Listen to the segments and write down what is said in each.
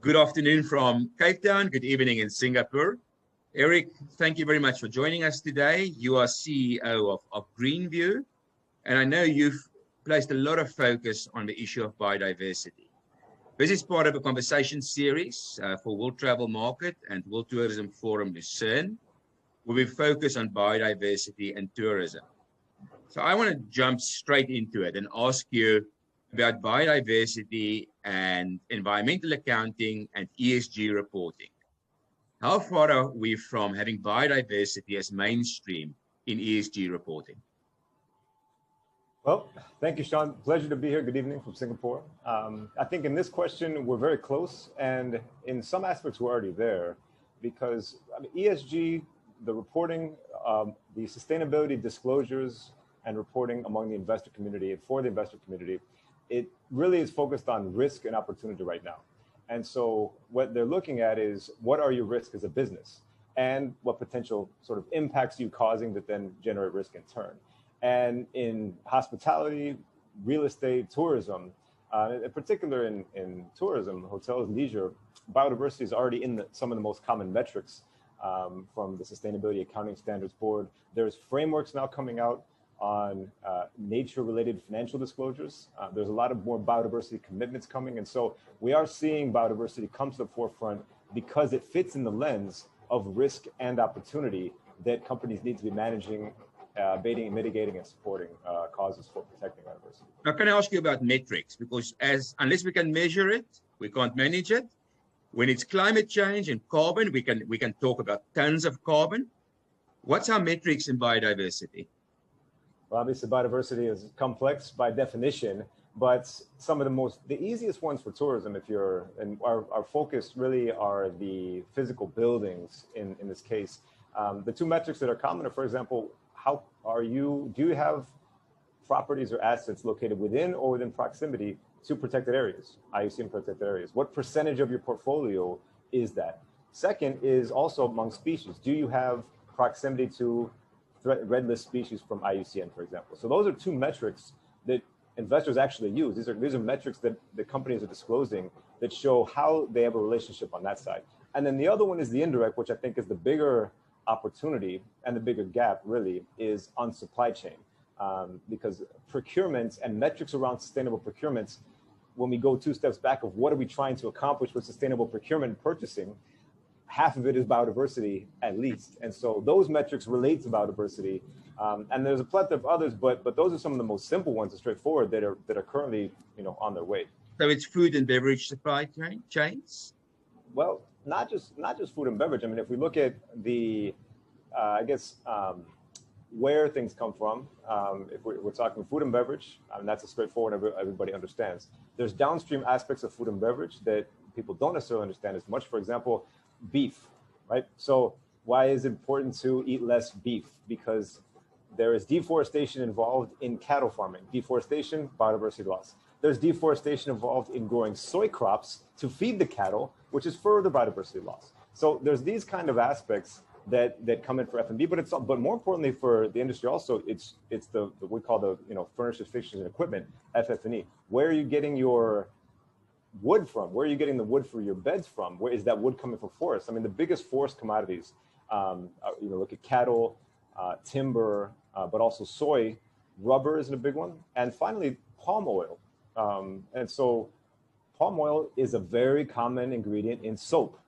Good afternoon from Cape Town. Good evening in Singapore. Eric, thank you very much for joining us today. You are CEO of Greenview, and I know you've placed a lot of focus on the issue of biodiversity. This is part of a conversation series for World Travel Market and World Tourism Forum Lucerne, where we focus on biodiversity and tourism. So I want to jump straight into it and ask you about biodiversity and environmental accounting and ESG reporting. How far are we from having biodiversity as mainstream in ESG reporting? Well, thank you, Shaun. Pleasure to be here. Good evening from Singapore. I think in this question, we're very close, and in some aspects, we're already there, because ESG, the reporting, the sustainability disclosures and reporting among the investor community and for the investor community, it really is focused on risk and opportunity right now. And so what they're looking at is, what are your risks as a business, and what potential sort of impacts you causing that then generate risk in turn. And in hospitality, real estate, tourism, in particular in tourism, hotels, leisure, biodiversity is already in some of the most common metrics from the Sustainability Accounting Standards Board. There's frameworks now coming out on nature-related financial disclosures. There's a lot of more biodiversity commitments coming. And so we are seeing biodiversity come to the forefront because it fits in the lens of risk and opportunity that companies need to be managing, abating, mitigating, and supporting causes for protecting biodiversity. Now, can I ask you about metrics? Because unless we can measure it, we can't manage it. When it's climate change and carbon, we can talk about tons of carbon. What's our metrics in biodiversity? Well, obviously, biodiversity is complex by definition, but some of the easiest ones for tourism, and our focus really are the physical buildings in this case. The two metrics that are common are, for example, do you have properties or assets located within or within proximity to protected areas, IUCN protected areas? What percentage of your portfolio is that? Second is also among species. Do you have proximity to red list species from IUCN, for example? So those are two metrics that investors actually use. These are metrics that the companies are disclosing that show how they have a relationship on that side. And then the other one is the indirect, which I think is the bigger opportunity and the bigger gap really is on supply chain. Because procurements and metrics around sustainable procurements, when we go two steps back of what are we trying to accomplish with sustainable procurement and purchasing, half of it is biodiversity at least. And so those metrics relate to biodiversity. And there's a plethora of others, but those are some of the most simple ones and straightforward that are currently on their way. So it's food and beverage supply chains? Well, not just food and beverage. I mean, if we look at the, where things come from, if we're talking food and beverage, that's a straightforward, everybody understands. There's downstream aspects of food and beverage that people don't necessarily understand as much. For example, beef, right? So why is it important to eat less beef? Because there is deforestation involved in cattle farming. Deforestation, biodiversity loss. There's deforestation involved in growing soy crops to feed the cattle, which is further biodiversity loss. So there's these kind of aspects that come in for F&B, but more importantly for the industry also, it's the we call the furniture, fixtures, and equipment, FF&E. Where are you getting your wood from? Where are you getting the wood for your beds from? Where is that wood coming from forests? I mean, the biggest forest commodities, look at cattle, timber, but also soy, rubber is a big one, and finally palm oil. And so palm oil is a very common ingredient in soap.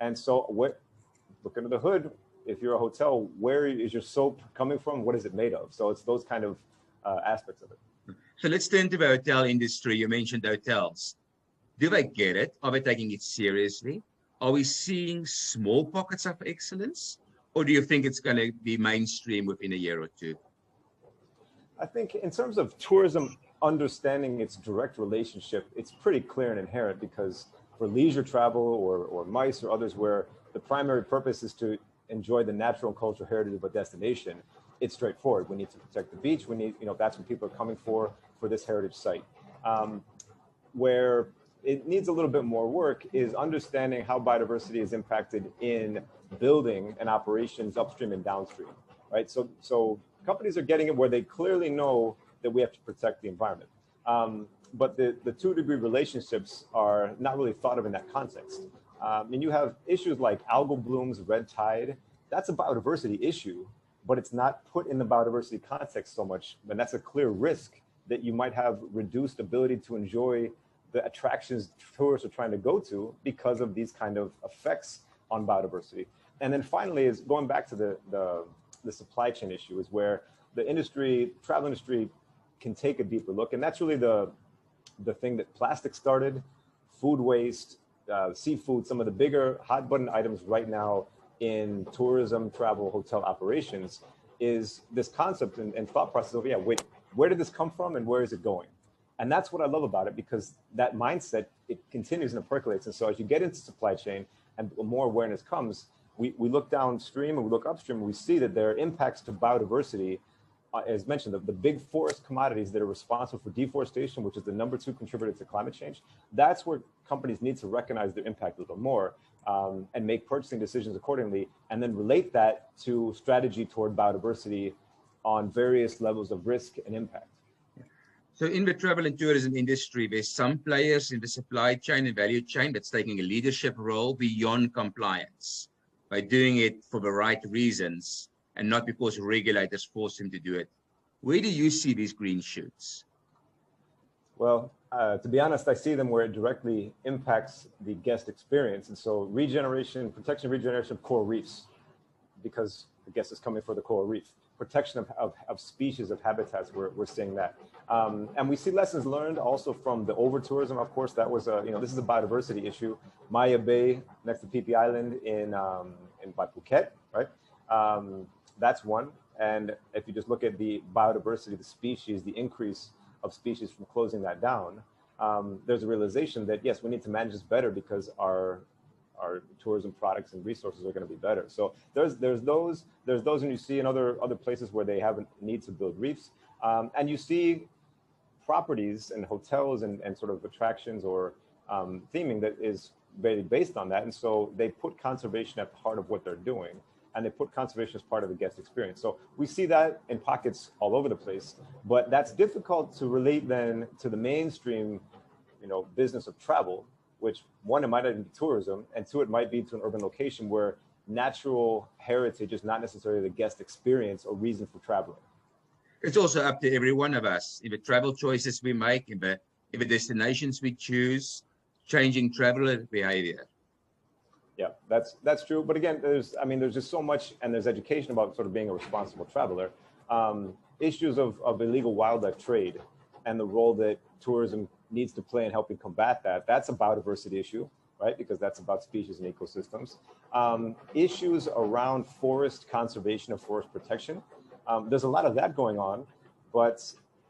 And so look under the hood. If you're a hotel, where is your soap coming from? What is it made of? So it's those kind of aspects of it. So let's turn to the hotel industry. You mentioned hotels. Do they get it? Are they taking it seriously? Are we seeing small pockets of excellence? Or do you think it's going to be mainstream within a year or two? I think in terms of tourism, understanding its direct relationship, it's pretty clear and inherent, because for leisure travel or MICE or others where the primary purpose is to enjoy the natural and cultural heritage of a destination, it's straightforward. We need to protect the beach. We need, that's what people are coming for this heritage site. Where it needs a little bit more work is understanding how biodiversity is impacted in building and operations upstream and downstream, right? So companies are getting it where they clearly know that we have to protect the environment. but the 2-degree relationships are not really thought of in that context. And you have issues like algal blooms, red tide. That's a biodiversity issue, but it's not put in the biodiversity context so much. And that's a clear risk that you might have reduced ability to enjoy the attractions tourists are trying to go to because of these kind of effects on biodiversity. And then finally is going back to the supply chain issue, is where the industry, travel industry, can take a deeper look. And that's really the thing that plastic started, food waste, seafood, some of the bigger hot button items right now in tourism, travel, hotel operations, is this concept and thought process of, yeah, wait, where did this come from and where is it going? And that's what I love about it, because that mindset, it continues and it percolates. And so as you get into supply chain and more awareness comes, we look downstream and we look upstream and we see that there are impacts to biodiversity. As mentioned, the big forest commodities that are responsible for deforestation, which is the #2 contributor to climate change. That's where companies need to recognize their impact a little more and make purchasing decisions accordingly, and then relate that to strategy toward biodiversity on various levels of risk and impact. So in the travel and tourism industry, there's some players in the supply chain and value chain that's taking a leadership role beyond compliance by doing it for the right reasons and not because regulators force them to do it. Where do you see these green shoots? Well, to be honest, I see them where it directly impacts the guest experience. And so protection, regeneration of coral reefs, because the guest is coming for the coral reef. Protection of species, of habitats, we're seeing that. And we see lessons learned also from the over-tourism. Of course, that was this is a biodiversity issue. Maya Bay, next to Phi Phi Island by Phuket, right? That's one. And if you just look at the biodiversity of the species, the increase of species from closing that down, there's a realization that, yes, we need to manage this better because our tourism products and resources are going to be better. So there's those, and you see in other places where they have a need to build reefs, and you see properties and hotels and sort of attractions or theming that is very based on that. And so they put conservation at the heart of what they're doing, and they put conservation as part of the guest experience. So we see that in pockets all over the place, but that's difficult to relate then to the mainstream, business of travel, which one, it might not be tourism, and two, it might be to an urban location where natural heritage is not necessarily the guest experience or reason for traveling. It's also up to every one of us in the travel choices we make, in the destinations we choose, changing traveler behavior. Yeah, that's true. But again, there's just so much, and there's education about sort of being a responsible traveler. Issues of illegal wildlife trade and the role that tourism needs to play in helping combat that. That's a biodiversity issue, right? Because that's about species and ecosystems. Issues around forest conservation and forest protection. There's a lot of that going on, but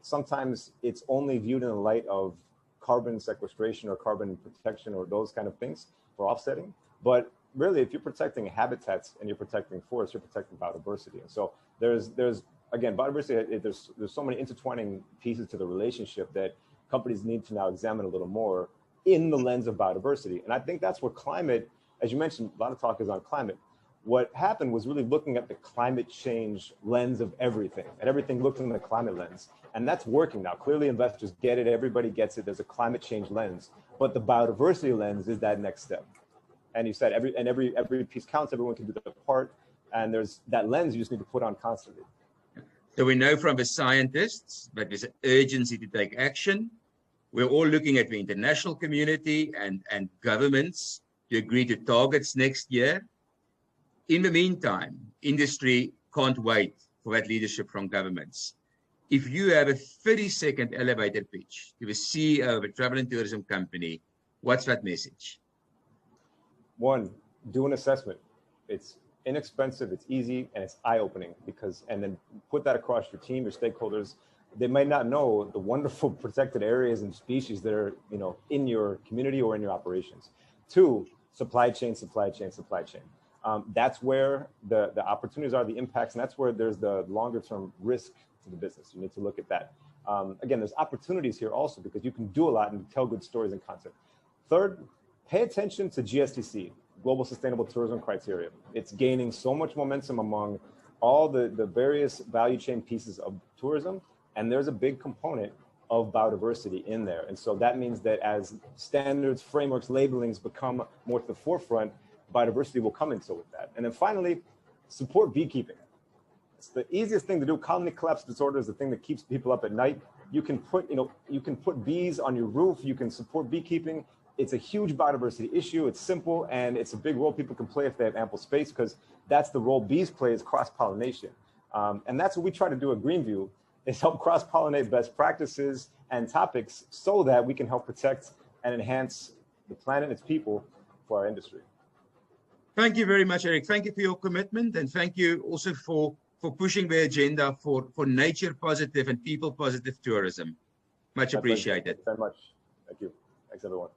sometimes it's only viewed in the light of carbon sequestration or carbon protection or those kind of things for offsetting. But really, if you're protecting habitats and you're protecting forests, you're protecting biodiversity. And so there's again, biodiversity, there's so many intertwining pieces to the relationship that companies need to now examine a little more in the lens of biodiversity. And I think that's where climate, as you mentioned, a lot of talk is on climate. What happened was really looking at the climate change lens of everything, and everything looked in the climate lens. And that's working now. Clearly, investors get it. Everybody gets it. There's a climate change lens. But the biodiversity lens is that next step. And you said every piece counts. Everyone can do their part. And there's that lens you just need to put on constantly. So we know from the scientists that there's an urgency to take action. We're all looking at the international community and governments to agree to targets next year. In the meantime, industry can't wait for that leadership from governments. If you have a 30-second elevator pitch to the CEO of a travel and tourism company, what's that message? One, do an assessment. It's inexpensive, it's easy, and it's eye-opening, and then put that across your team, your stakeholders. They might not know the wonderful protected areas and species that are, in your community or in your operations. Two, supply chain. That's where the opportunities are, the impacts, and that's where there's the longer-term risk to the business. You need to look at that. Again, there's opportunities here also because you can do a lot and tell good stories and content. Third, pay attention to GSTC, Global Sustainable Tourism Criteria. It's gaining so much momentum among all the various value chain pieces of tourism, and there's a big component of biodiversity in there. And so that means that as standards, frameworks, labelings become more to the forefront, biodiversity will come into with that. And then finally, support beekeeping. It's the easiest thing to do. Colony collapse disorder is the thing that keeps people up at night. You can put, you can put bees on your roof. You can support beekeeping. It's a huge biodiversity issue. It's simple, and it's a big role people can play if they have ample space, because that's the role bees play, is cross-pollination. And that's what we try to do at Greenview, is help cross-pollinate best practices and topics so that we can help protect and enhance the planet and its people for our industry. Thank you very much, Eric. Thank you for your commitment, and thank you also for pushing the agenda for nature positive and people positive tourism. Much appreciated. Thank you very much. Thank you. Thanks, everyone.